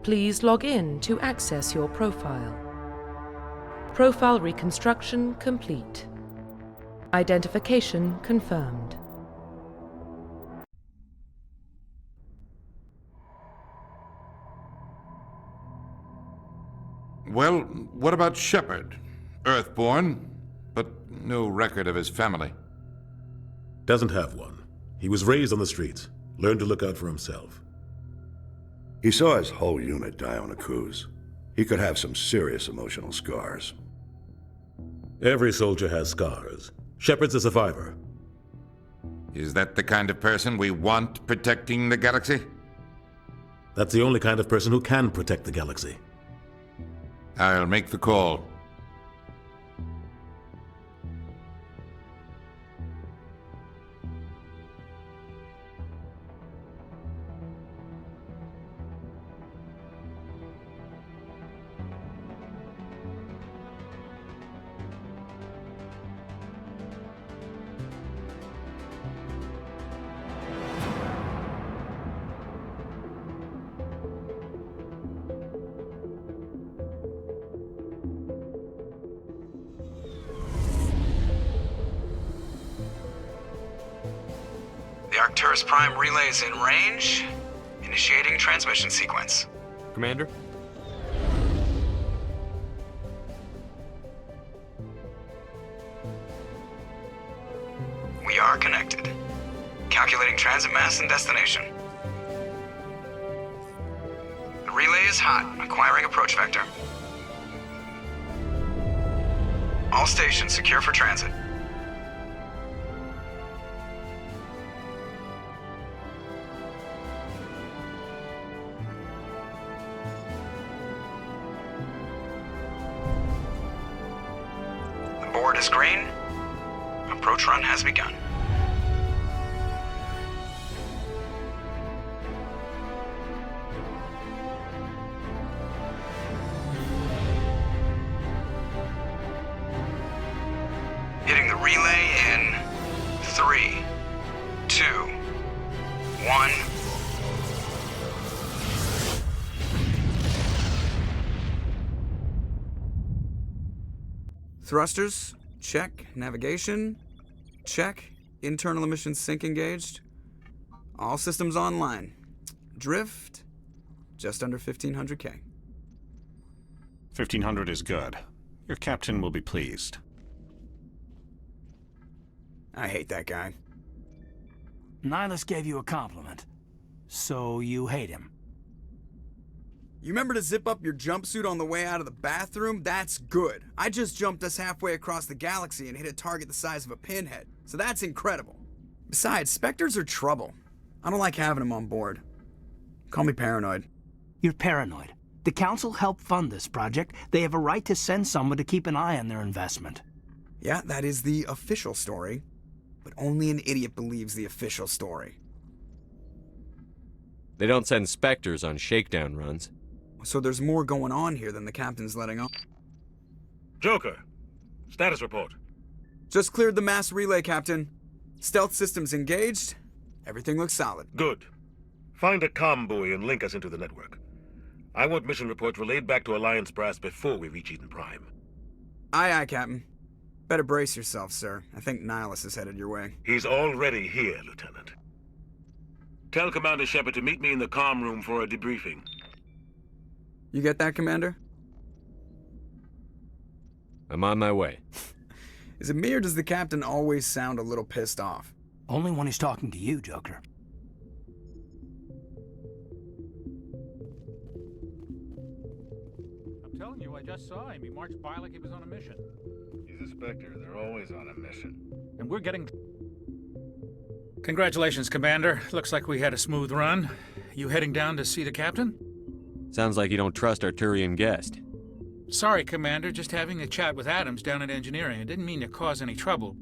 Please log in to access your profile. Profile reconstruction complete. Identification confirmed. Well, what about Shepard? Earthborn, but no record of his family. Doesn't have one. He was raised on the streets, learned to look out for himself. He saw his whole unit die on a cruise. He could have some serious emotional scars. Every soldier has scars. Shepard's a survivor. Is that the kind of person we want protecting the galaxy? That's the only kind of person who can protect the galaxy. I'll make the call. The Arcturus Prime relay is in range. Initiating transmission sequence. Commander? We are connected. Calculating transit mass and destination. The relay is hot, acquiring approach vector. All stations secure for transit. The board is green. Approach run has begun. Hitting the relay in 3, 2, 1. Thrusters, check. Navigation, check. Internal emissions sync engaged. All systems online. Drift, just under 1500K. 1500 is good. Your captain will be pleased. I hate that guy. Nihilus gave you a compliment, so you hate him. You remember to zip up your jumpsuit on the way out of the bathroom? That's good. I just jumped us halfway across the galaxy and hit a target the size of a pinhead, so that's incredible. Besides, Spectres are trouble. I don't like having them on board. Call me paranoid. You're paranoid. The Council helped fund this project. They have a right to send someone to keep an eye on their investment. Yeah, that is the official story. But only an idiot believes the official story. They don't send Spectres on shakedown runs. So there's more going on here than the captain's letting on. Joker, status report. Just cleared the mass relay, Captain. Stealth systems engaged. Everything looks solid. Good. Find a comm buoy and link us into the network. I want mission reports relayed back to Alliance brass before we reach Eden Prime. Aye, aye, Captain. Better brace yourself, sir. I think Nihilus is headed your way. He's already here, Lieutenant. Tell Commander Shepard to meet me in the comm room for a debriefing. You get that, Commander? I'm on my way. Is it me or does the Captain always sound a little pissed off? Only when he's talking to you, Joker. I'm telling you, I just saw him. He marched by like he was on a mission. He's a Spectre. They're always on a mission. And we're getting... Congratulations, Commander. Looks like we had a smooth run. You heading down to see the Captain? Sounds like you don't trust Arturian guest. Sorry, Commander. Just having a chat with Adams down at Engineering. I didn't mean to cause any trouble.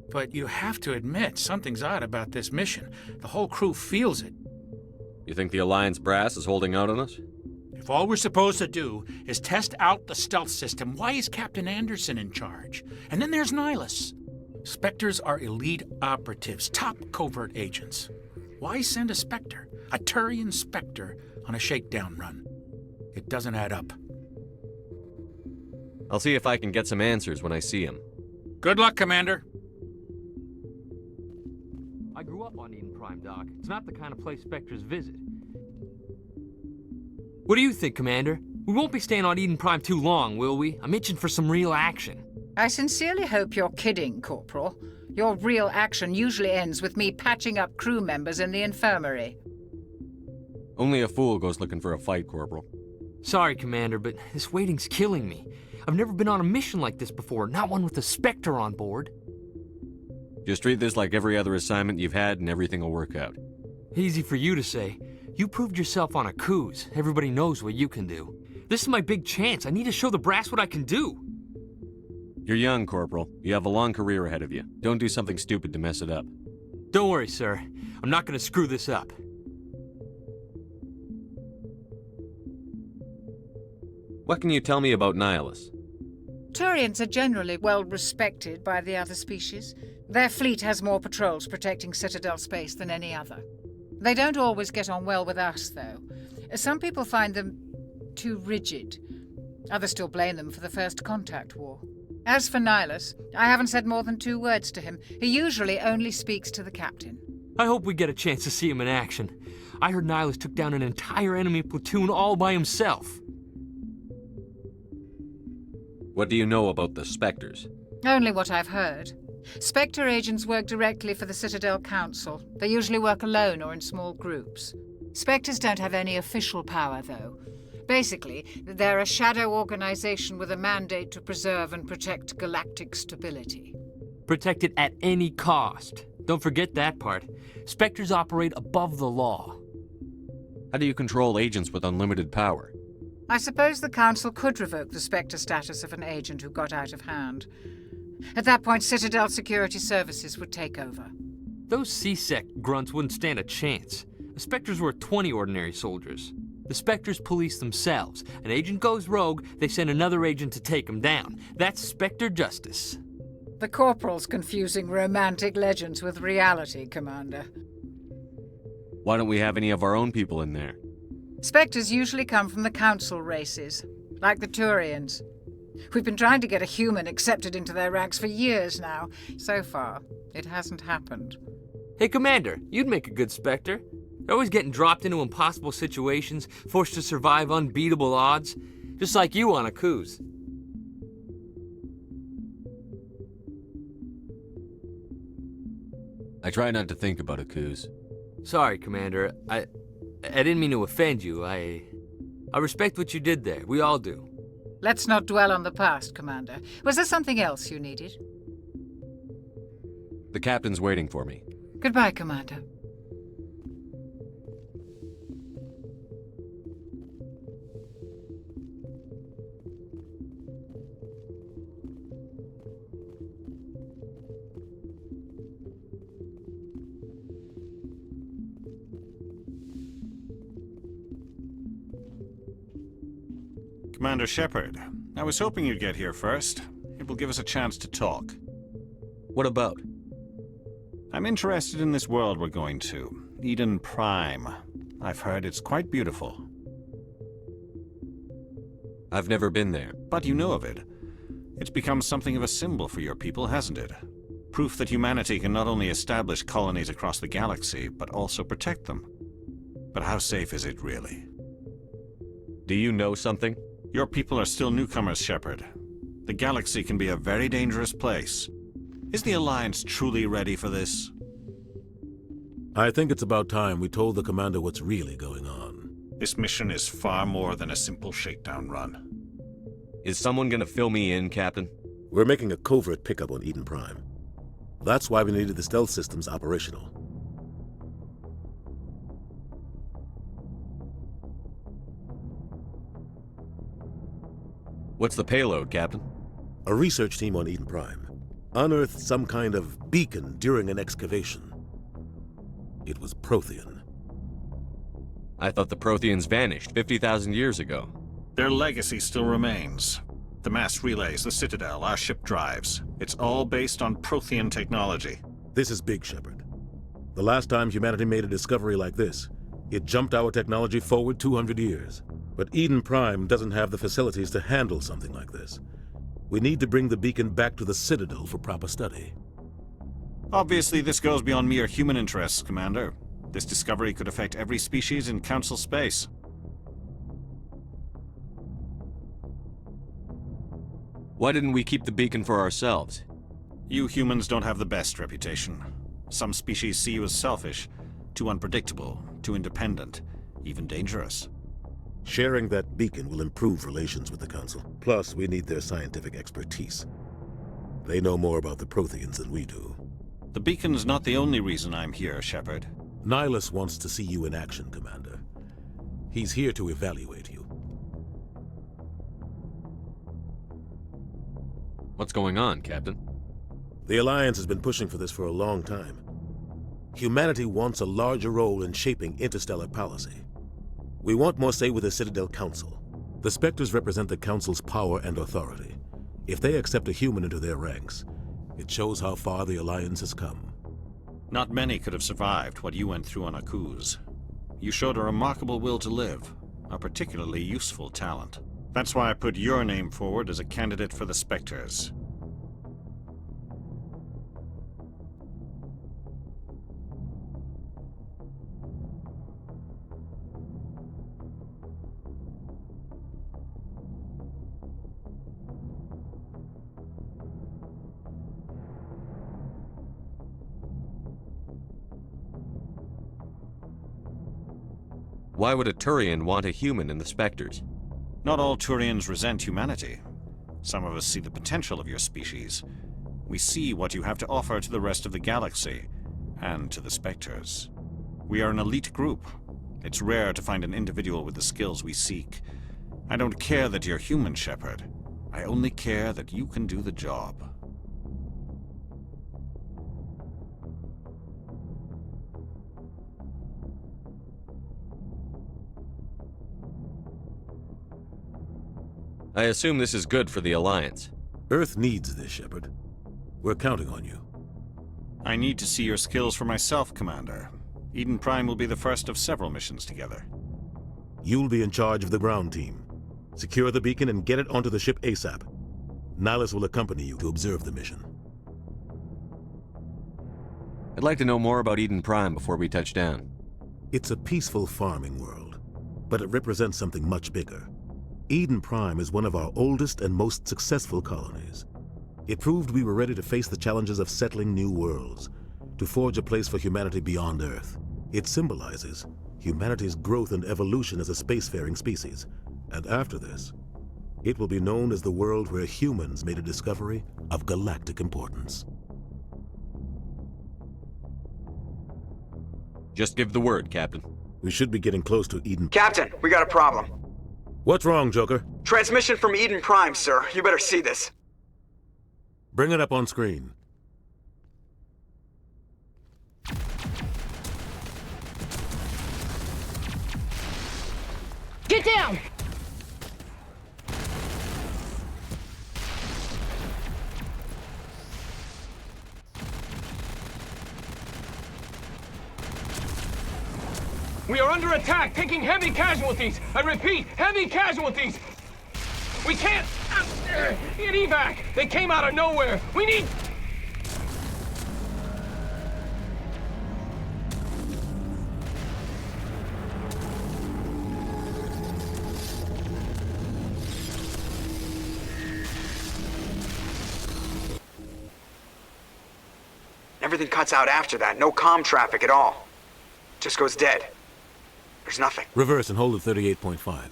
But you have to admit, something's odd about this mission. The whole crew feels it. You think the Alliance brass is holding out on us? If all we're supposed to do is test out the stealth system, why is Captain Anderson in charge? And then there's Nihilus. Spectres are elite operatives, top covert agents. Why send a Spectre, a Turian Spectre, on a shakedown run? It doesn't add up. I'll see if I can get some answers when I see him. Good luck, Commander. I grew up on Eden Prime, Doc. It's not the kind of place Spectres visit. What do you think, Commander? We won't be staying on Eden Prime too long, will we? I'm itching for some real action. I sincerely hope you're kidding, Corporal. Your real action usually ends with me patching up crew members in the infirmary. Only a fool goes looking for a fight, Corporal. Sorry, Commander, but this waiting's killing me. I've never been on a mission like this before, not one with a Spectre on board. Just treat this like every other assignment you've had and everything will work out. Easy for you to say. You proved yourself on a cruise. Everybody knows what you can do. This is my big chance. I need to show the brass what I can do. You're young, Corporal. You have a long career ahead of you. Don't do something stupid to mess it up. Don't worry, sir. I'm not going to screw this up. What can you tell me about Nihilus? Turians are generally well respected by the other species. Their fleet has more patrols protecting Citadel space than any other. They don't always get on well with us, though. Some people find them too rigid. Others still blame them for the First Contact War. As for Nihilus, I haven't said more than 2 words to him. He usually only speaks to the captain. I hope we get a chance to see him in action. I heard Nihilus took down an entire enemy platoon all by himself. What do you know about the Spectres? Only what I've heard. Spectre agents work directly for the Citadel Council. They usually work alone or in small groups. Spectres don't have any official power, though. Basically, they're a shadow organization with a mandate to preserve and protect galactic stability. Protect it at any cost. Don't forget that part. Spectres operate above the law. How do you control agents with unlimited power? I suppose the Council could revoke the Spectre status of an agent who got out of hand. At that point, Citadel Security Services would take over. Those C-Sec grunts wouldn't stand a chance. The Spectres were 20 ordinary soldiers. The Spectres police themselves. An agent goes rogue, they send another agent to take him down. That's Spectre justice. The Corporal's confusing romantic legends with reality, Commander. Why don't we have any of our own people in there? Spectres usually come from the Council races, like the Turians. We've been trying to get a human accepted into their ranks for years now. So far, it hasn't happened. Hey, Commander, you'd make a good Spectre. They're always getting dropped into impossible situations, forced to survive unbeatable odds, just like you on a cruise. I try not to think about a cruise. Sorry, Commander. I didn't mean to offend you. I respect what you did there. We all do. Let's not dwell on the past, Commander. Was there something else you needed? The captain's waiting for me. Goodbye, Commander. Commander Shepard, I was hoping you'd get here first. It will give us a chance to talk. What about? I'm interested in this world we're going to, Eden Prime. I've heard it's quite beautiful. I've never been there. But you know of it. It's become something of a symbol for your people, hasn't it? Proof that humanity can not only establish colonies across the galaxy, but also protect them. But how safe is it, really? Do you know something? Your people are still newcomers, Shepard. The galaxy can be a very dangerous place. Is the Alliance truly ready for this? I think it's about time we told the Commander what's really going on. This mission is far more than a simple shakedown run. Is someone gonna fill me in, Captain? We're making a covert pickup on Eden Prime. That's why we needed the stealth systems operational. What's the payload, Captain? A research team on Eden Prime unearthed some kind of beacon during an excavation. It was Prothean. I thought the Protheans vanished 50,000 years ago. Their legacy still remains. The mass relays, the Citadel, our ship drives. It's all based on Prothean technology. This is big, Shepard. The last time humanity made a discovery like this, it jumped our technology forward 200 years. But Eden Prime doesn't have the facilities to handle something like this. We need to bring the beacon back to the Citadel for proper study. Obviously, this goes beyond mere human interests, Commander. This discovery could affect every species in Council space. Why didn't we keep the beacon for ourselves? You humans don't have the best reputation. Some species see you as selfish, too unpredictable, too independent, even dangerous. Sharing that beacon will improve relations with the Council. Plus, we need their scientific expertise. They know more about the Protheans than we do. The beacon's not the only reason I'm here, Shepard. Nihilus wants to see you in action, Commander. He's here to evaluate you. What's going on, Captain? The Alliance has been pushing for this for a long time. Humanity wants a larger role in shaping interstellar policy. We want more say with the Citadel Council. The Spectres represent the Council's power and authority. If they accept a human into their ranks, it shows how far the Alliance has come. Not many could have survived what you went through on Akuz. You showed a remarkable will to live, a particularly useful talent. That's why I put your name forward as a candidate for the Spectres. Why would a Turian want a human in the Spectres? Not all Turians resent humanity. Some of us see the potential of your species. We see what you have to offer to the rest of the galaxy, and to the Spectres. We are an elite group. It's rare to find an individual with the skills we seek. I don't care that you're human, Shepard. I only care that you can do the job. I assume this is good for the Alliance. Earth needs this, Shepard. We're counting on you. I need to see your skills for myself, Commander. Eden Prime will be the first of several missions together. You'll be in charge of the ground team. Secure the beacon and get it onto the ship ASAP. Nihilus will accompany you to observe the mission. I'd like to know more about Eden Prime before we touch down. It's a peaceful farming world, but it represents something much bigger. Eden Prime is one of our oldest and most successful colonies. It proved we were ready to face the challenges of settling new worlds, to forge a place for humanity beyond Earth. It symbolizes humanity's growth and evolution as a spacefaring species. And after this, it will be known as the world where humans made a discovery of galactic importance. Just give the word, Captain. We should be getting close to Eden. Captain, we got a problem. What's wrong, Joker? Transmission from Eden Prime, sir. You better see this. Bring it up on screen. Get down! We are under attack, taking heavy casualties. I repeat, heavy casualties. We can't get evac. They came out of nowhere. We need... Everything cuts out after that. No comm traffic at all. Just goes dead. There's nothing. Reverse and hold at 38.5.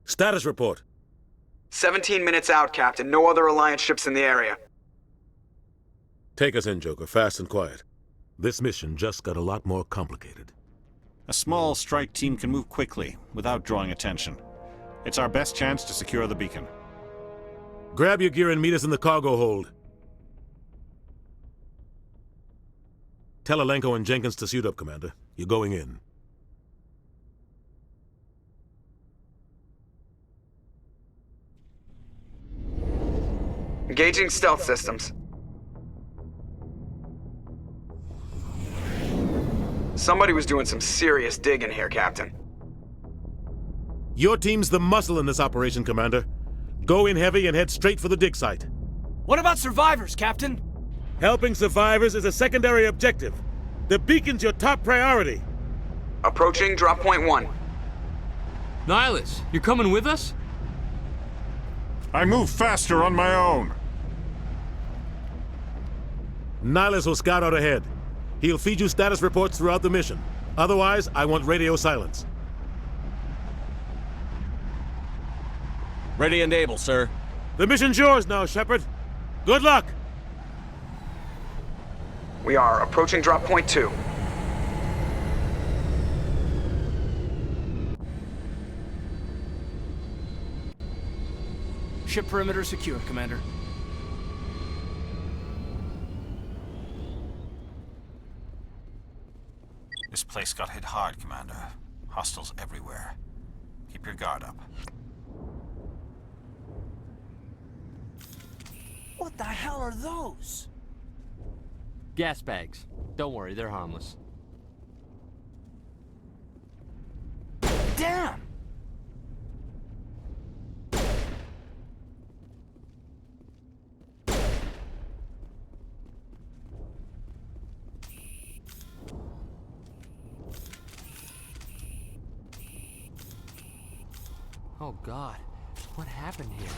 Status report. 17 minutes out, Captain. No other Alliance ships in the area. Take us in, Joker, fast and quiet. This mission just got a lot more complicated. A small strike team can move quickly, without drawing attention. It's our best chance to secure the beacon. Grab your gear and meet us in the cargo hold. Tell Alenko and Jenkins to suit up, Commander. You're going in. Engaging stealth systems. Somebody was doing some serious digging here, Captain. Your team's the muscle in this operation, Commander. Go in heavy and head straight for the dig site. What about survivors, Captain? Helping survivors is a secondary objective. The beacon's your top priority. Approaching drop point 1. Nihilus, you're coming with us? I move faster on my own. Nihilus will scout out ahead. He'll feed you status reports throughout the mission. Otherwise, I want radio silence. Ready and able, sir. The mission's yours now, Shepard. Good luck! We are approaching drop point 2. Ship perimeter secure, Commander. This place got hit hard, Commander. Hostiles everywhere. Keep your guard up. What the hell are those? Gas bags. Don't worry, they're harmless. Damn! Oh God, what happened here?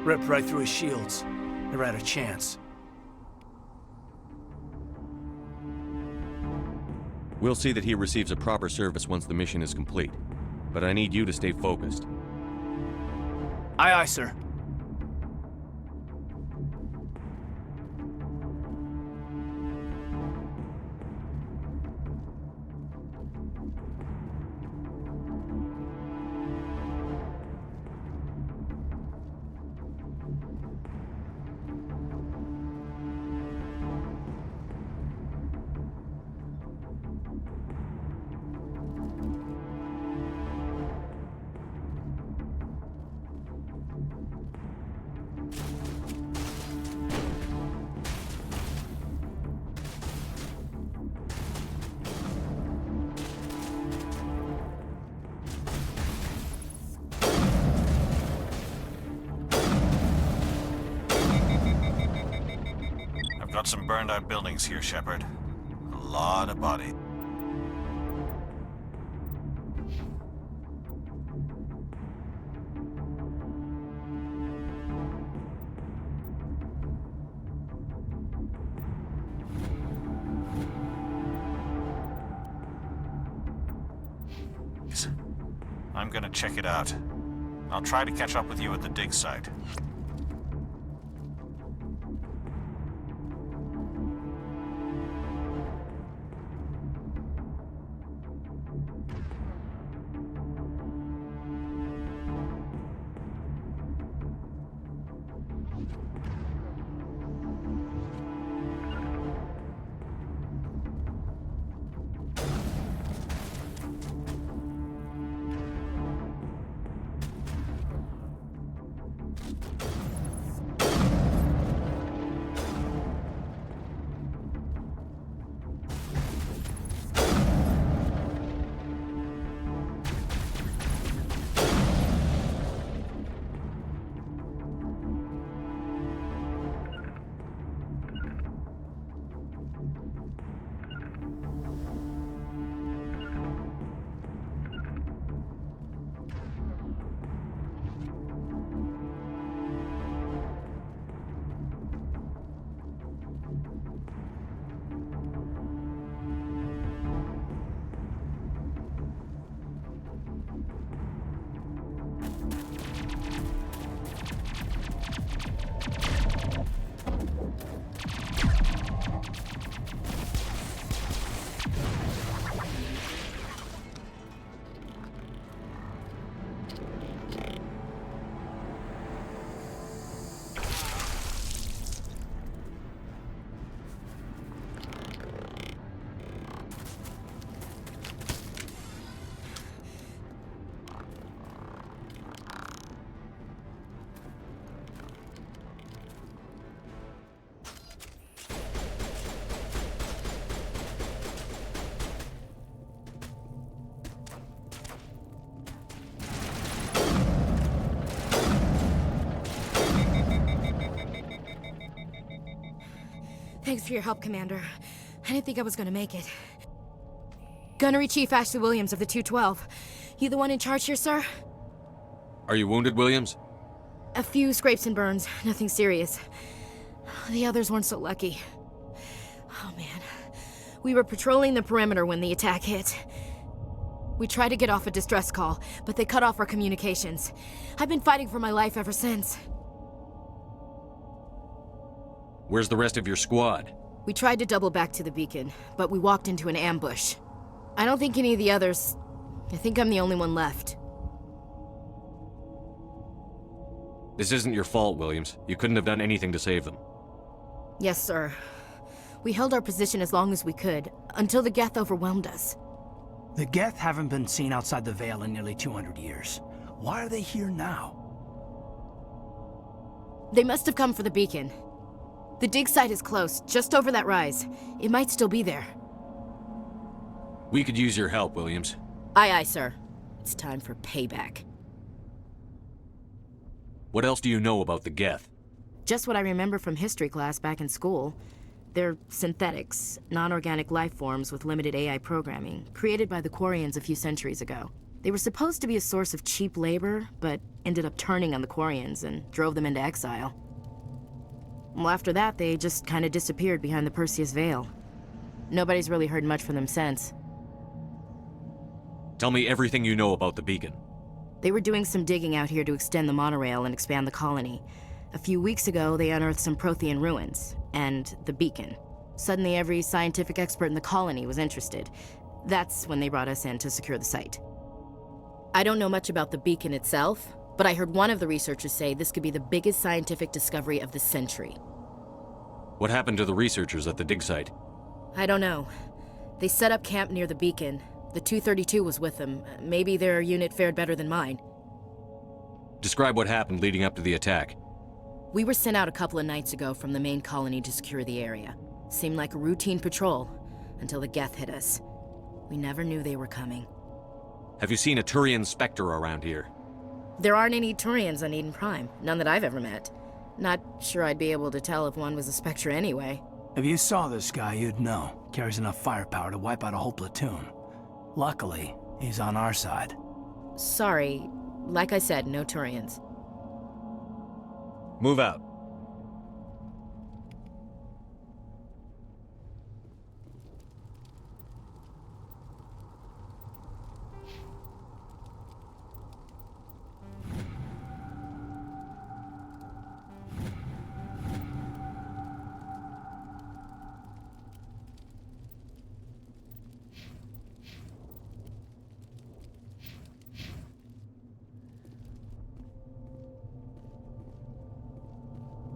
Ripped right through his shields. Never had a chance. We'll see that he receives a proper service once the mission is complete. But I need you to stay focused. Aye, aye, sir. Got some burned out buildings here, Shepard. A lot of bodies. I'm gonna check it out. I'll try to catch up with you at the dig site. Thanks for your help, Commander. I didn't think I was gonna make it. Gunnery Chief Ashley Williams of the 212. You the one in charge here, sir? Are you wounded, Williams? A few scrapes and burns, nothing serious. The others weren't so lucky. Oh man. We were patrolling the perimeter when the attack hit. We tried to get off a distress call, but they cut off our communications. I've been fighting for my life ever since. Where's the rest of your squad? We tried to double back to the beacon, but we walked into an ambush. I don't think any of the others... I think I'm the only one left. This isn't your fault, Williams. You couldn't have done anything to save them. Yes, sir. We held our position as long as we could, until the Geth overwhelmed us. The Geth haven't been seen outside the Veil in nearly 200 years. Why are they here now? They must have come for the beacon. The dig site is close, just over that rise. It might still be there. We could use your help, Williams. Aye, aye, sir. It's time for payback. What else do you know about the Geth? Just what I remember from history class back in school. They're synthetics, non-organic life forms with limited AI programming, created by the Quarians a few centuries ago. They were supposed to be a source of cheap labor, but ended up turning on the Quarians and drove them into exile. Well, after that, they just kind of disappeared behind the Perseus Veil. Nobody's really heard much from them since. Tell me everything you know about the beacon. They were doing some digging out here to extend the monorail and expand the colony. A few weeks ago, they unearthed some Prothean ruins, and the beacon. Suddenly, every scientific expert in the colony was interested. That's when they brought us in to secure the site. I don't know much about the beacon itself, but I heard one of the researchers say this could be the biggest scientific discovery of the century. What happened to the researchers at the dig site? I don't know. They set up camp near the beacon. The 232 was with them. Maybe their unit fared better than mine. Describe what happened leading up to the attack. We were sent out a couple of nights ago from the main colony to secure the area. Seemed like a routine patrol, until the Geth hit us. We never knew they were coming. Have you seen a Turian Spectre around here? There aren't any Turians on Eden Prime. None that I've ever met. Not sure I'd be able to tell if one was a Spectre anyway. If you saw this guy, you'd know. Carries enough firepower to wipe out a whole platoon. Luckily, he's on our side. Sorry. Like I said, no Turians. Move out.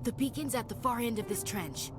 The beacon's at the far end of this trench.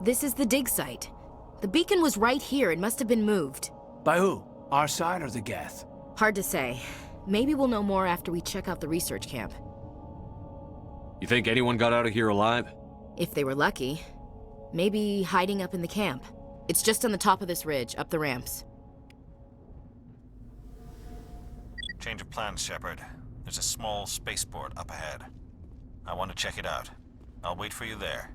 This is the dig site. The beacon was right here. It must have been moved. By who? Our side or the Geth? Hard to say. Maybe we'll know more after we check out the research camp. You think anyone got out of here alive? If they were lucky. Maybe hiding up in the camp. It's just on the top of this ridge, up the ramps. Change of plans, Shepard. There's a small spaceport up ahead. I want to check it out. I'll wait for you there.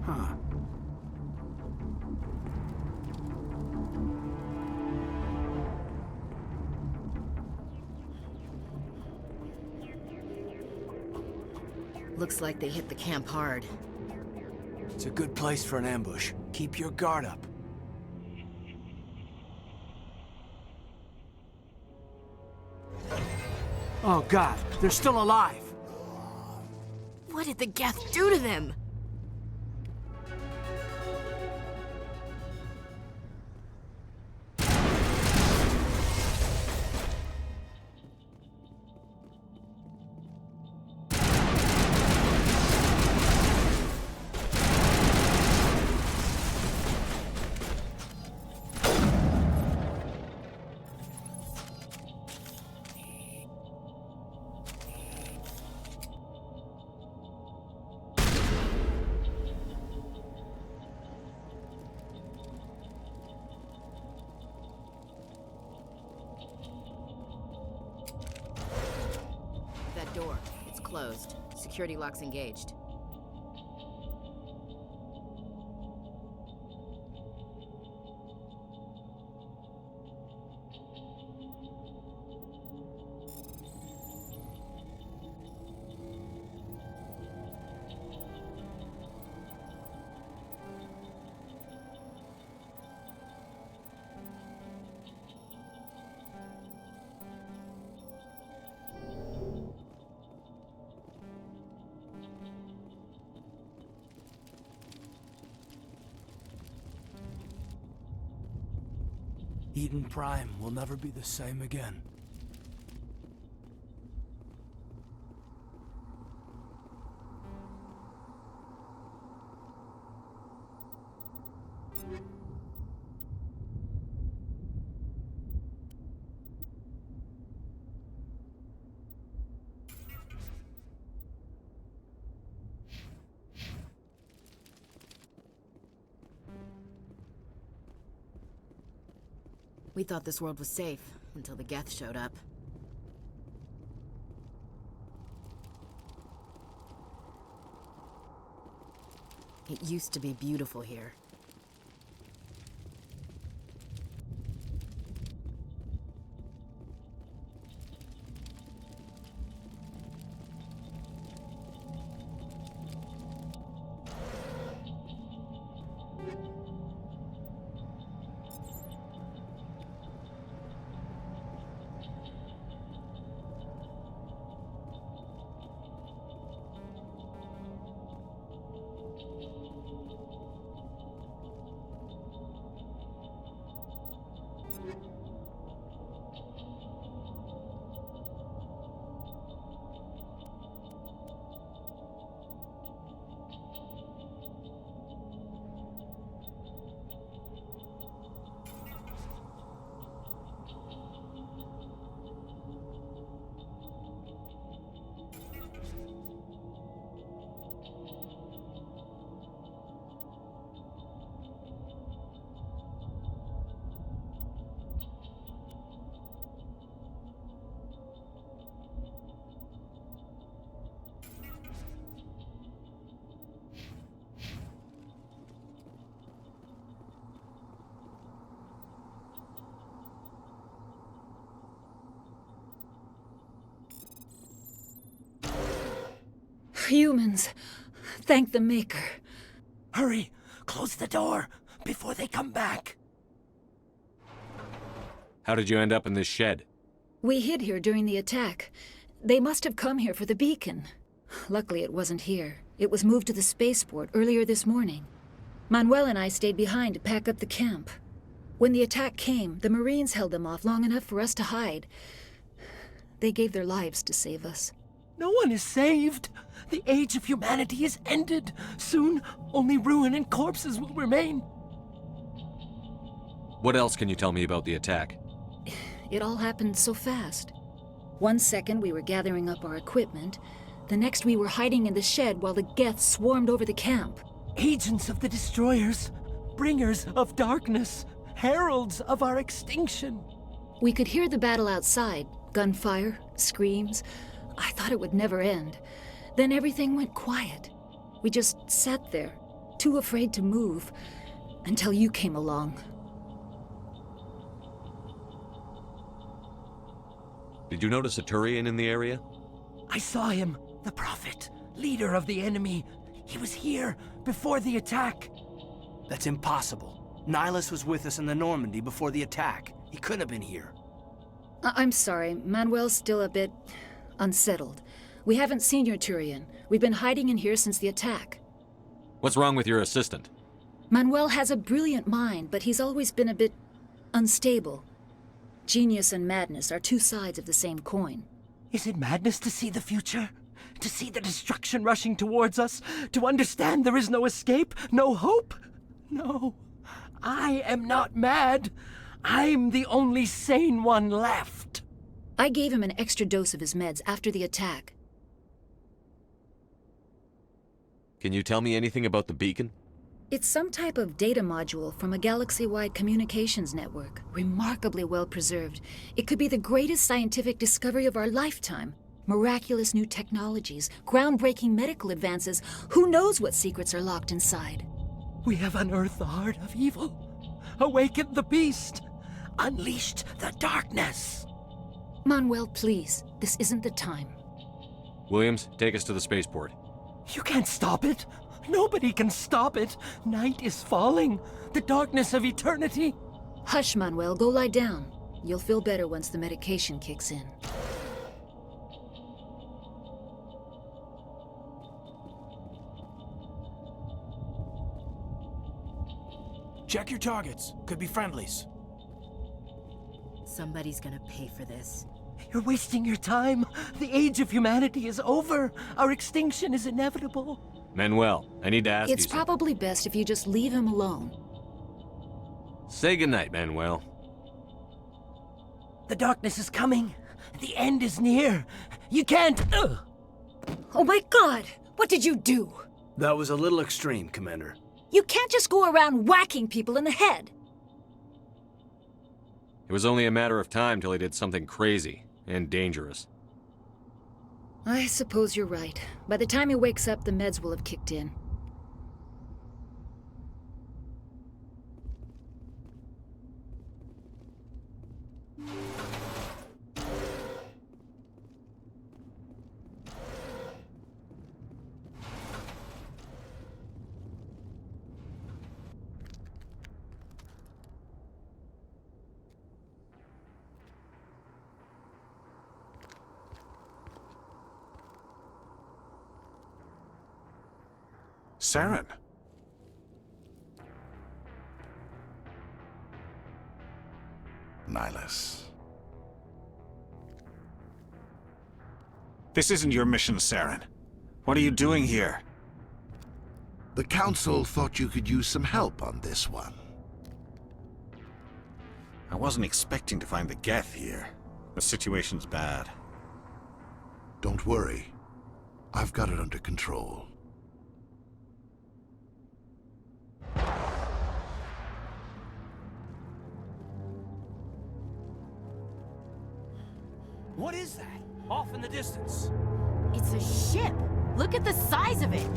Huh. Looks like they hit the camp hard. It's a good place for an ambush. Keep your guard up. Oh God, they're still alive! What did the Geth do to them? Door. It's closed. Security lock's engaged. Eden Prime will never be the same again. We thought this world was safe until the Geth showed up. It used to be beautiful here. Humans. Thank the Maker. Hurry! Close the door before they come back! How did you end up in this shed? We hid here during the attack. They must have come here for the beacon. Luckily, it wasn't here. It was moved to the spaceport earlier this morning. Manuel and I stayed behind to pack up the camp. When the attack came, the Marines held them off long enough for us to hide. They gave their lives to save us. No one is saved! The age of humanity is ended! Soon, only ruin and corpses will remain! What else can you tell me about the attack? It all happened so fast. 1 second we were gathering up our equipment. The next we were hiding in the shed while the Geth swarmed over the camp. Agents of the Destroyers, bringers of darkness, heralds of our extinction. We could hear the battle outside. Gunfire, screams. I thought it would never end. Then everything went quiet. We just sat there, too afraid to move, until you came along. Did you notice a Turian in the area? I saw him, the Prophet, leader of the enemy. He was here before the attack. That's impossible. Nihilus was with us in the Normandy before the attack. He couldn't have been here. I'm sorry, Manuel's still a bit unsettled. We haven't seen your Turian. We've been hiding in here since the attack. What's wrong with your assistant? Manuel has a brilliant mind, but he's always been a bit unstable. Genius and madness are two sides of the same coin. Is it madness to see the future? To see the destruction rushing towards us? To understand there is no escape? No hope? No. I am not mad. I'm the only sane one left. I gave him an extra dose of his meds after the attack. Can you tell me anything about the beacon? It's some type of data module from a galaxy-wide communications network, remarkably well preserved. It could be the greatest scientific discovery of our lifetime. Miraculous new technologies, groundbreaking medical advances. Who knows what secrets are locked inside? We have unearthed the heart of evil, awakened the beast, unleashed the darkness. Manuel, please, this isn't the time. Williams, take us to the spaceport. You can't stop it. Nobody can stop it. Night is falling. The darkness of eternity. Hush, Manuel. Go lie down. You'll feel better once the medication kicks in. Check your targets. Could be friendlies. Somebody's gonna pay for this. You're wasting your time. The age of humanity is over. Our extinction is inevitable. Manuel, I need to ask you It's something. probably best if you just leave him alone. Say goodnight, Manuel. The darkness is coming. The end is near. You can't... Oh my God! What did you do? That was a little extreme, Commander. You can't just go around whacking people in the head. It was only a matter of time till he did something crazy and dangerous. I suppose you're right. By the time he wakes up, the meds will have kicked in. Saren. Nihilus. This isn't your mission, Saren. What are you doing here? The Council thought you could use some help on this one. I wasn't expecting to find the Geth here. The situation's bad. Don't worry. I've got it under control. What is that? Off in the distance. It's a ship! Look at the size of it!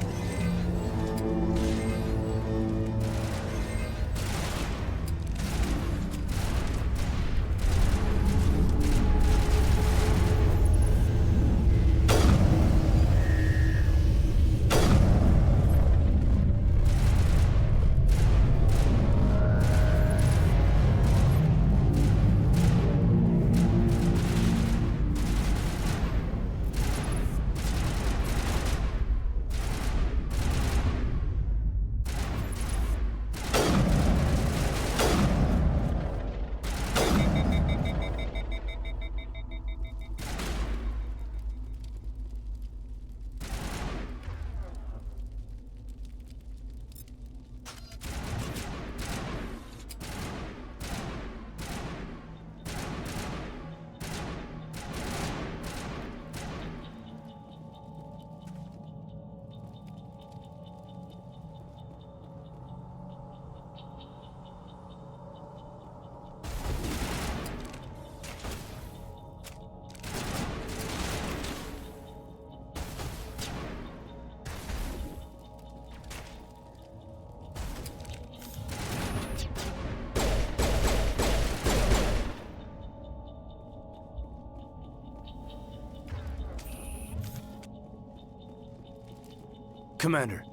Commander,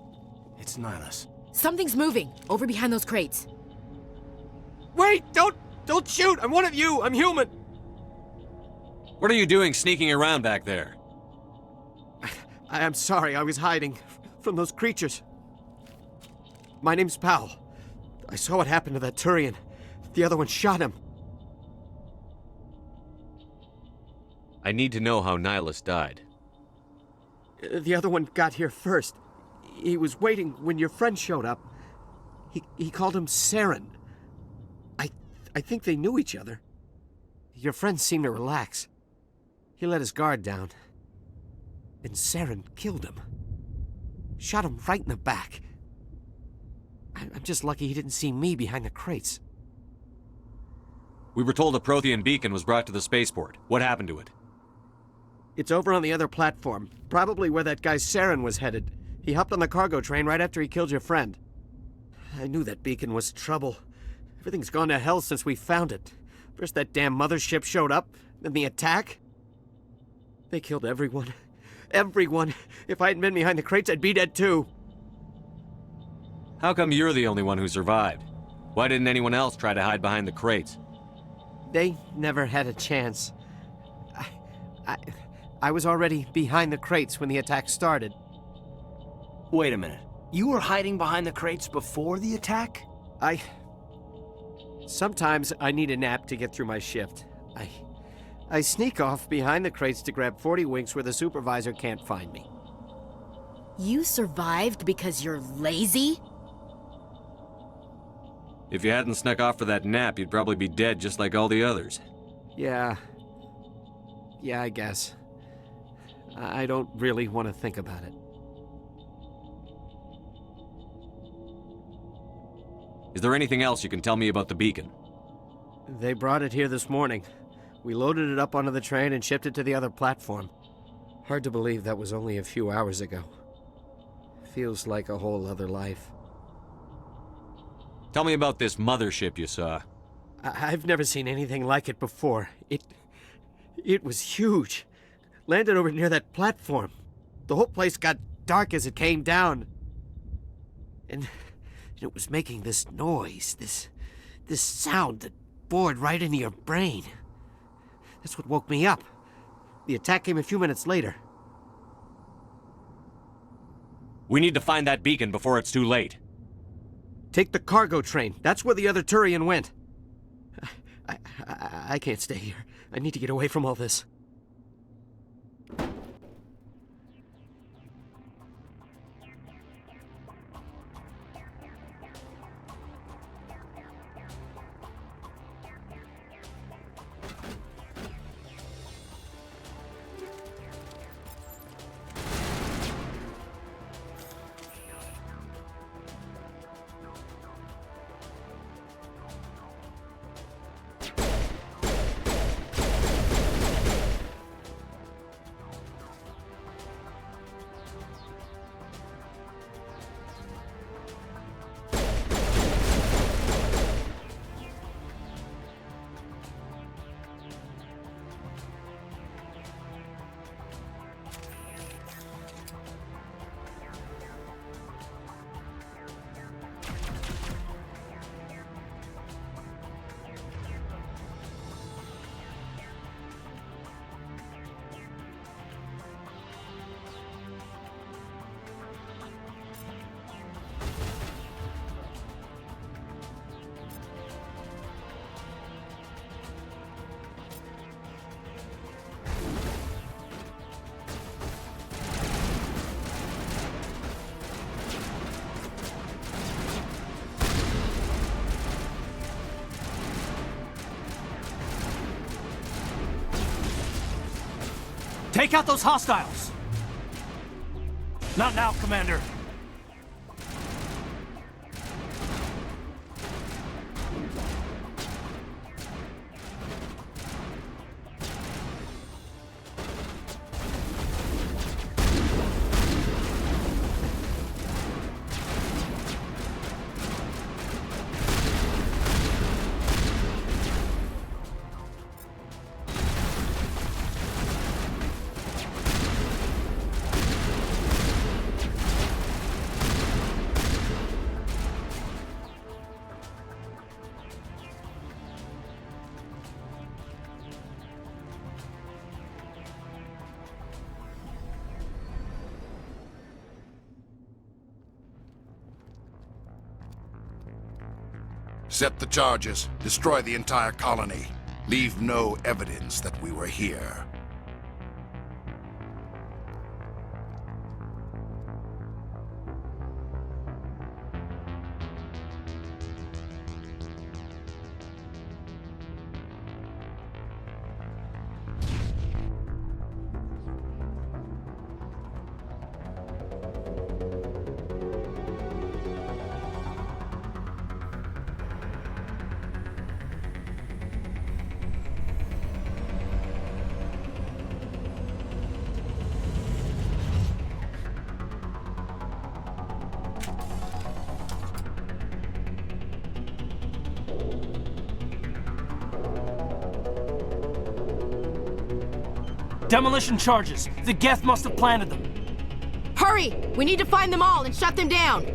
it's Nihilus. Something's moving, over behind those crates. Wait! Don't shoot! I'm one of you! I'm human! What are you doing sneaking around back there? I'm sorry, I was hiding from those creatures. My name's Powell. I saw what happened to that Turian. The other one shot him. I need to know how Nihilus died. The other one got here first. He was waiting when your friend showed up. He called him Saren. I think they knew each other. Your friend seemed to relax. He let his guard down. And Saren killed him. Shot him right in the back. I'm just lucky he didn't see me behind the crates. We were told a Prothean beacon was brought to the spaceport. What happened to it? It's over on the other platform. Probably where that guy Saren was headed. He hopped on the cargo train right after he killed your friend. I knew that beacon was trouble. Everything's gone to hell since we found it. First that damn mothership showed up, then the attack. They killed everyone. Everyone. If I hadn't been behind the crates, I'd be dead too. How come you're the only one who survived? Why didn't anyone else try to hide behind the crates? They never had a chance. I was already behind the crates when the attack started. Wait a minute. You were hiding behind the crates before the attack? Sometimes I need a nap to get through my shift. I sneak off behind the crates to grab 40 winks where the supervisor can't find me. You survived because you're lazy? If you hadn't snuck off for that nap, you'd probably be dead just like all the others. Yeah, I guess. I don't really want to think about it. Is there anything else you can tell me about the beacon? They brought it here this morning. We loaded it up onto the train and shipped it to the other platform. Hard to believe that was only a few hours ago. Feels like a whole other life. Tell me about this mothership you saw. I've never seen anything like it before. It was huge. Landed over near that platform. The whole place got dark as it came down. And it was making this noise, this sound that bored right into your brain. That's what woke me up. The attack came a few minutes later. We need to find that beacon before it's too late. Take the cargo train. That's where the other Turian went. I can't stay here. I need to get away from all this. Take out those hostiles! Not now, Commander. Set the charges. Destroy the entire colony. Leave no evidence that we were here. Demolition charges. The Geth must have planted them. Hurry! We need to find them all and shut them down!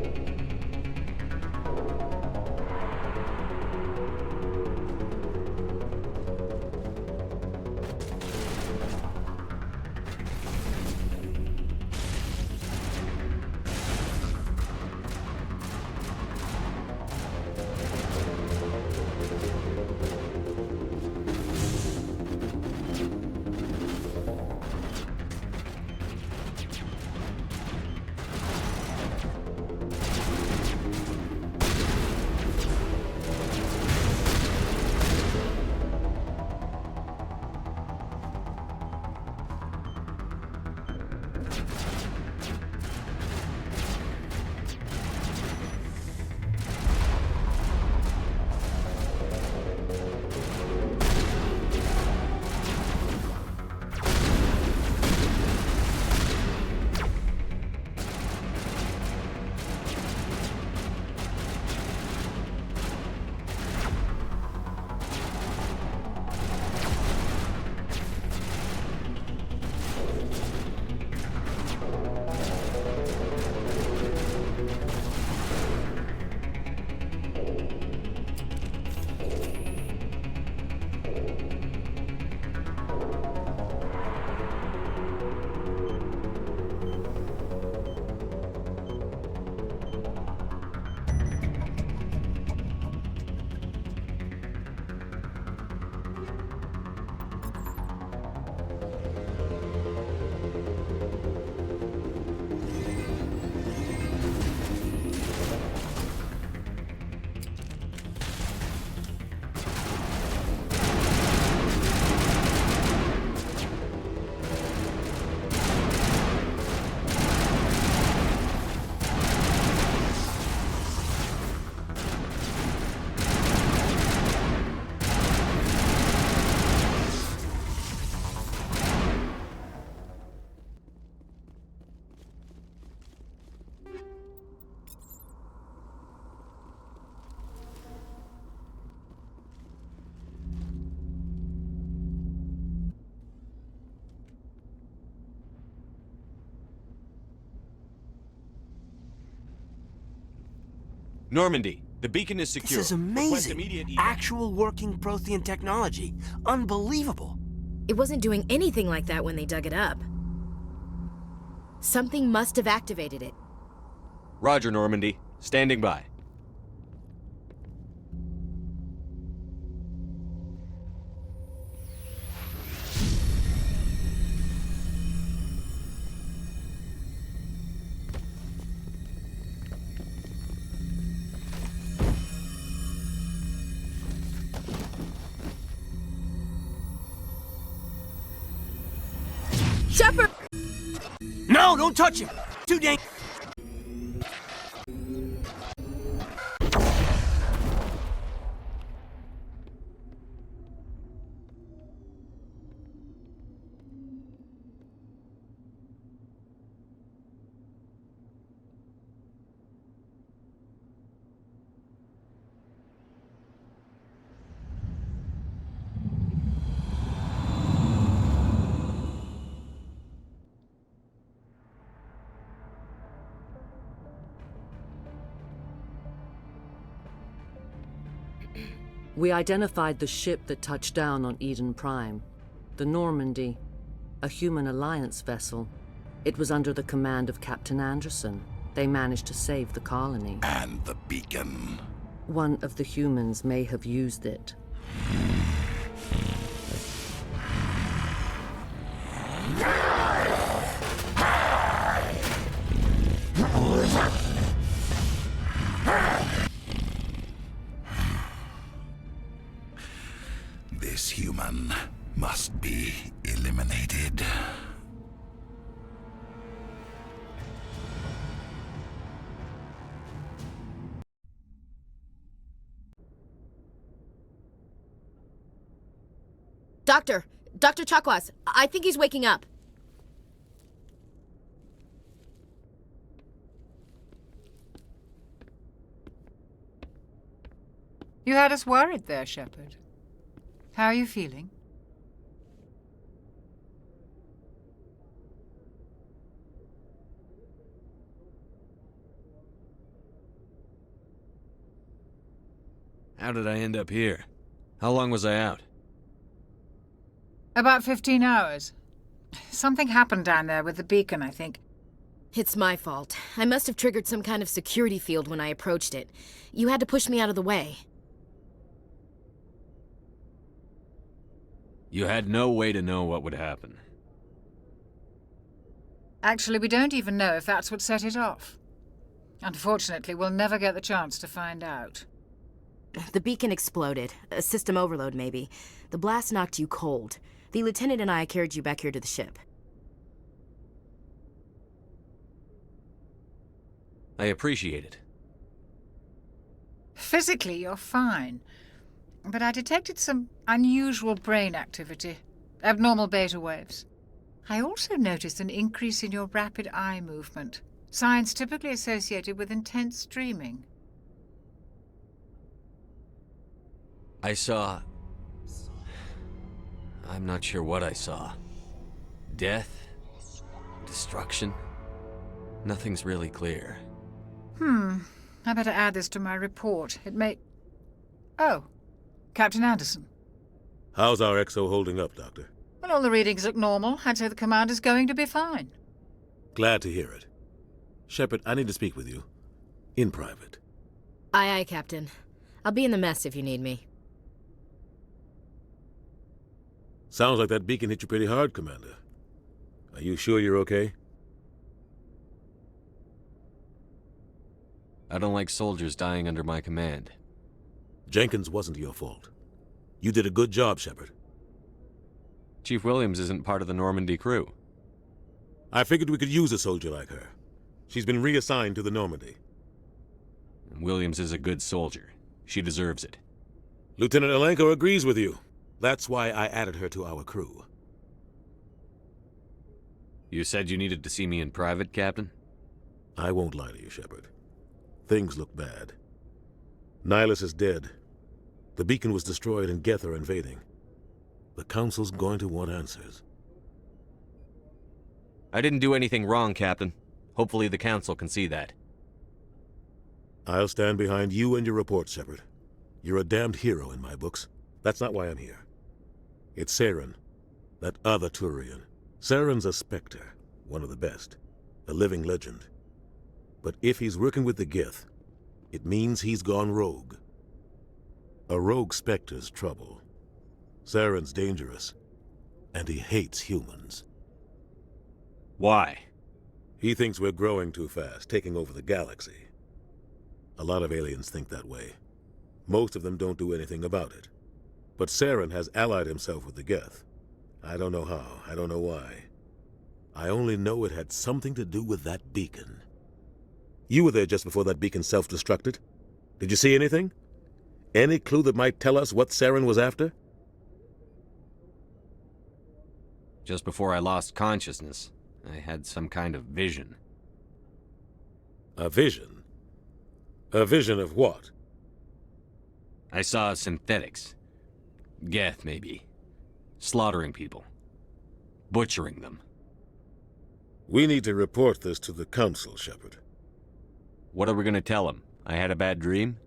Normandy, the beacon is secure. This is Request amazing. immediate evac. Actual working Prothean technology. Unbelievable. It wasn't doing anything like that when they dug it up. Something must have activated it. Roger, Normandy. Standing by. Shepard! No, don't touch him! Too dang... We identified the ship that touched down on Eden Prime. The Normandy, a human alliance vessel. It was under the command of Captain Anderson. They managed to save the colony. And the beacon. One of the humans may have used it. This human must be eliminated. Dr. Chakwas, I think he's waking up. You had us worried there, Shepard. How are you feeling? How did I end up here? How long was I out? About 15 hours. Something happened down there with the beacon, I think. It's my fault. I must have triggered some kind of security field when I approached it. You had to push me out of the way. You had no way to know what would happen. Actually, we don't even know if that's what set it off. Unfortunately, we'll never get the chance to find out. The beacon exploded. A system overload, maybe. The blast knocked you cold. The lieutenant and I carried you back here to the ship. I appreciate it. Physically, you're fine. But I detected some unusual brain activity. Abnormal beta waves. I also noticed an increase in your rapid eye movement. Signs typically associated with intense dreaming. I saw... I'm not sure what I saw. Death? Destruction? Nothing's really clear. I better add this to my report. It may... Oh, Captain Anderson. How's our XO holding up, Doctor? Well, all the readings look normal. I'd say the commander's going to be fine. Glad to hear it. Shepard, I need to speak with you. In private. Aye, Captain. I'll be in the mess if you need me. Sounds like that beacon hit you pretty hard, Commander. Are you sure you're okay? I don't like soldiers dying under my command. Jenkins wasn't your fault. You did a good job, Shepard. Chief Williams isn't part of the Normandy crew. I figured we could use a soldier like her. She's been reassigned to the Normandy. Williams is a good soldier. She deserves it. Lieutenant Alenko agrees with you. That's why I added her to our crew. You said you needed to see me in private, Captain? I won't lie to you, Shepard. Things look bad. Nihilus is dead. The beacon was destroyed and Geth are invading. The Council's going to want answers. I didn't do anything wrong, Captain. Hopefully the Council can see that. I'll stand behind you and your report, Shepard. You're a damned hero in my books. That's not why I'm here. It's Saren, that other Turian. Saren's a Spectre, one of the best, a living legend. But if he's working with the Geth, it means he's gone rogue. A rogue Spectre's trouble. Saren's dangerous, and he hates humans. Why? He thinks we're growing too fast, taking over the galaxy. A lot of aliens think that way. Most of them don't do anything about it. But Saren has allied himself with the Geth. I don't know how, I don't know why. I only know it had something to do with that beacon. You were there just before that beacon self-destructed. Did you see anything? Any clue that might tell us what Saren was after? Just before I lost consciousness, I had some kind of vision. A vision? A vision of what? I saw synthetics. Geth, maybe. Slaughtering people. Butchering them. We need to report this to the Council, Shepard. What are we gonna tell them? I had a bad dream?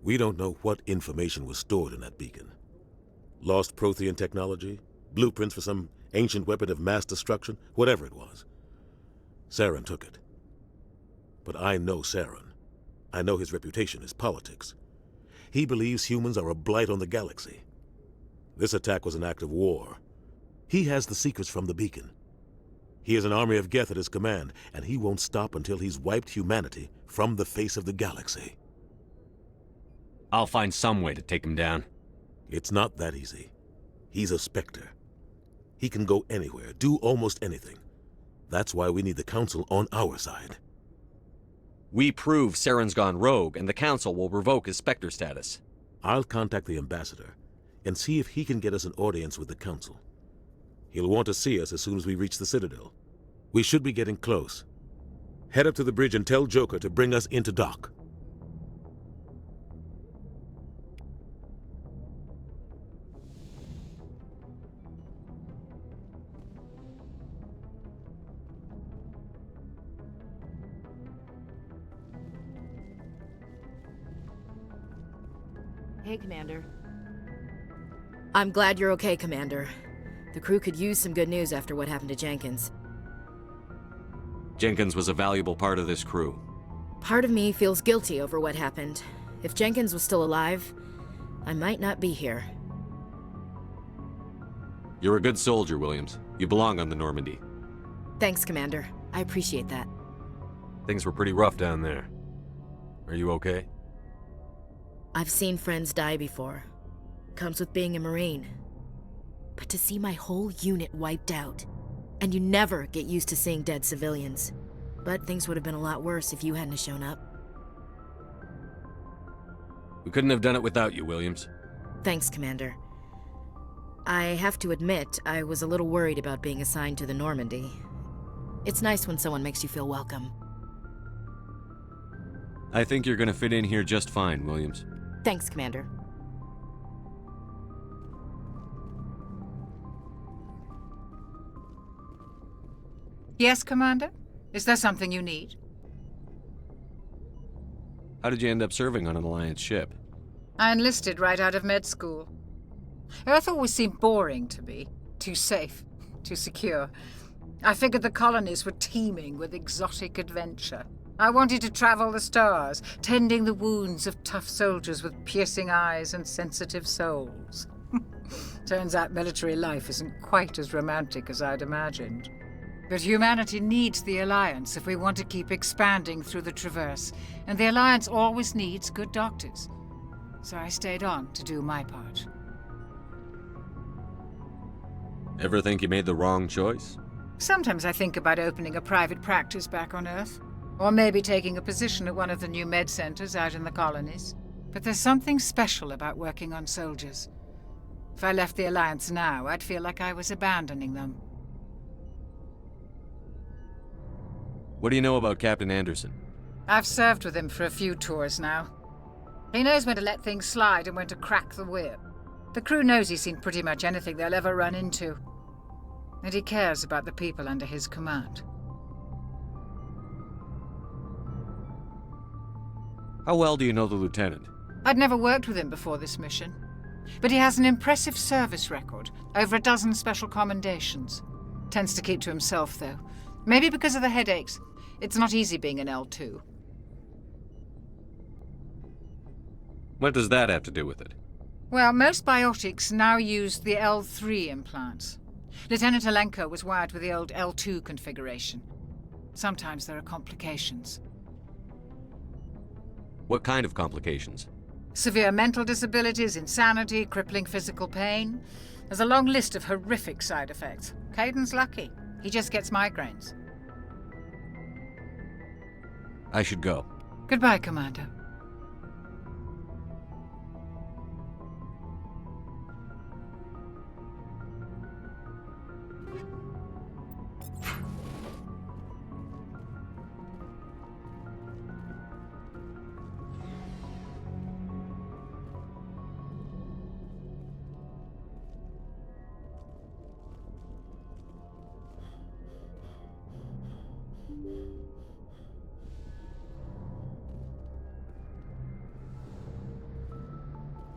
We don't know what information was stored in that beacon. Lost Prothean technology? Blueprints for some ancient weapon of mass destruction? Whatever it was. Saren took it. But I know Saren. I know his reputation, his politics. He believes humans are a blight on the galaxy. This attack was an act of war. He has the secrets from the beacon. He has an army of Geth at his command, and he won't stop until he's wiped humanity from the face of the galaxy. I'll find some way to take him down. It's not that easy. He's a Spectre. He can go anywhere, do almost anything. That's why we need the Council on our side. We prove Saren's gone rogue, and the Council will revoke his Spectre status. I'll contact the Ambassador and see if he can get us an audience with the Council. He'll want to see us as soon as we reach the Citadel. We should be getting close. Head up to the bridge and tell Joker to bring us into dock. Hey, Commander. I'm glad you're okay, Commander. The crew could use some good news after what happened to Jenkins. Jenkins was a valuable part of this crew. Part of me feels guilty over what happened. If Jenkins was still alive, I might not be here. You're a good soldier, Williams. You belong on the Normandy. Thanks, Commander. I appreciate that. Things were pretty rough down there. Are you okay? I've seen friends die before. Comes with being a Marine. But to see my whole unit wiped out, and you never get used to seeing dead civilians. But things would have been a lot worse if you hadn't shown up. We couldn't have done it without you, Williams. Thanks, Commander. I have to admit, I was a little worried about being assigned to the Normandy. It's nice when someone makes you feel welcome. I think you're gonna fit in here just fine, Williams. Thanks, Commander. Yes, Commander? Is there something you need? How did you end up serving on an Alliance ship? I enlisted right out of med school. Earth always seemed boring to me. Too safe, too secure. I figured the colonies were teeming with exotic adventure. I wanted to travel the stars, tending the wounds of tough soldiers with piercing eyes and sensitive souls. Turns out military life isn't quite as romantic as I'd imagined. But humanity needs the Alliance if we want to keep expanding through the Traverse, and the Alliance always needs good doctors. So I stayed on to do my part. Ever think you made the wrong choice? Sometimes I think about opening a private practice back on Earth, or maybe taking a position at one of the new med centers out in the colonies. But there's something special about working on soldiers. If I left the Alliance now, I'd feel like I was abandoning them. What do you know about Captain Anderson? I've served with him for a few tours now. He knows when to let things slide and when to crack the whip. The crew knows he's seen pretty much anything they'll ever run into. And he cares about the people under his command. How well do you know the lieutenant? I'd never worked with him before this mission. But he has an impressive service record, over a dozen special commendations. Tends to keep to himself, though. Maybe because of the headaches. It's not easy being an L2. What does that have to do with it? Well, most biotics now use the L3 implants. Lieutenant Alenko was wired with the old L2 configuration. Sometimes there are complications. What kind of complications? Severe mental disabilities, insanity, crippling physical pain. There's a long list of horrific side effects. Caden's lucky. He just gets migraines. I should go. Goodbye, Commander.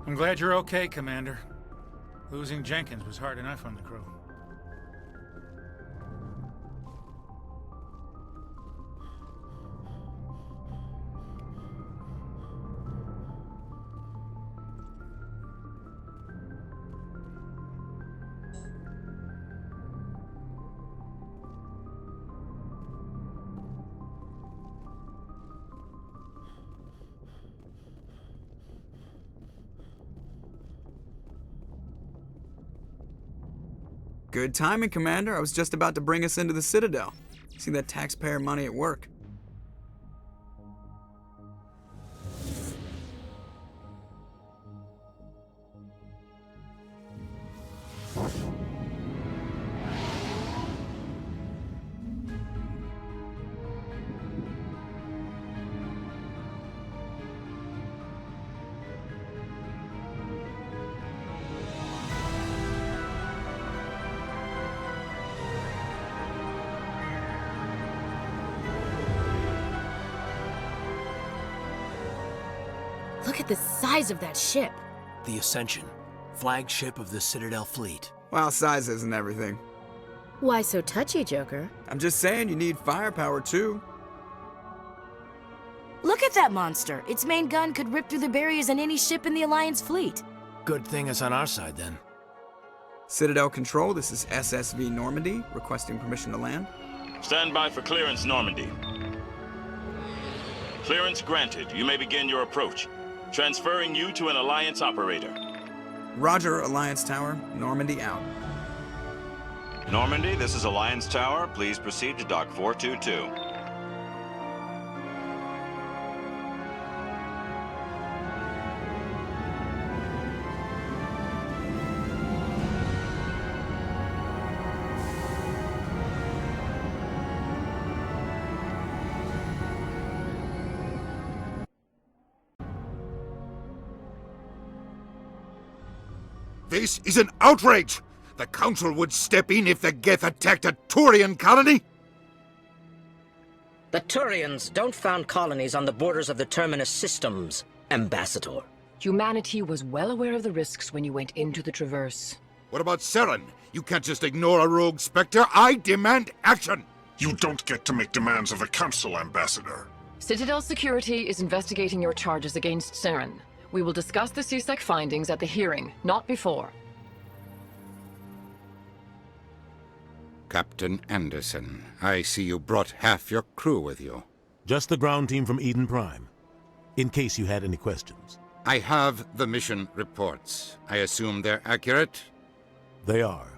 I'm glad you're okay, Commander. Losing Jenkins was hard enough on the crew. Good timing, Commander. I was just about to bring us into the Citadel. See that taxpayer money at work. Look at the size of that ship. The Ascension, flagship of the Citadel fleet. Well, size isn't everything. Why so touchy, Joker? I'm just saying you need firepower, too. Look at that monster. Its main gun could rip through the barriers in any ship in the Alliance fleet. Good thing it's on our side, then. Citadel Control, this is SSV Normandy, requesting permission to land. Stand by for clearance, Normandy. Clearance granted. You may begin your approach. Transferring you to an Alliance operator. Roger, Alliance Tower. Normandy out. Normandy, this is Alliance Tower. Please proceed to Dock 422. This is an outrage! The Council would step in if the Geth attacked a Turian colony? The Turians don't found colonies on the borders of the Terminus systems, Ambassador. Humanity was well aware of the risks when you went into the Traverse. What about Saren? You can't just ignore a rogue Spectre. I demand action! You don't get to make demands of the Council, Ambassador. Citadel Security is investigating your charges against Saren. We will discuss the CSEC findings at the hearing, not before. Captain Anderson, I see you brought half your crew with you. Just the ground team from Eden Prime, in case you had any questions. I have the mission reports. I assume they're accurate? They are.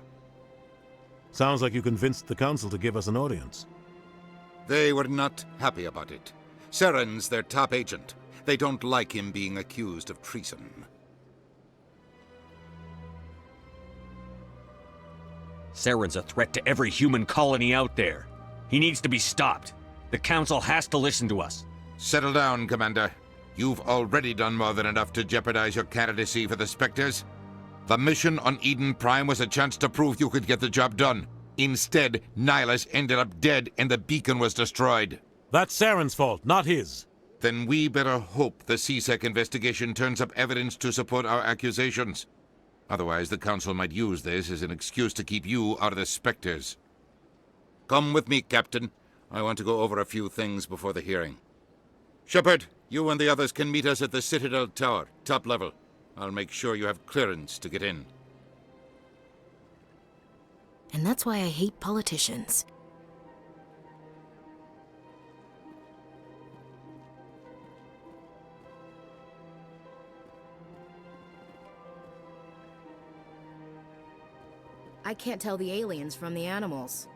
Sounds like you convinced the Council to give us an audience. They were not happy about it. Saren's their top agent. They don't like him being accused of treason. Saren's a threat to every human colony out there. He needs to be stopped. The Council has to listen to us. Settle down, Commander. You've already done more than enough to jeopardize your candidacy for the Spectres. The mission on Eden Prime was a chance to prove you could get the job done. Instead, Nihilus ended up dead and the beacon was destroyed. That's Saren's fault, not his. Then we better hope the CSEC investigation turns up evidence to support our accusations. Otherwise, the Council might use this as an excuse to keep you out of the Spectres. Come with me, Captain. I want to go over a few things before the hearing. Shepard, you and the others can meet us at the Citadel Tower, top level. I'll make sure you have clearance to get in. And that's why I hate politicians. I can't tell the aliens from the animals.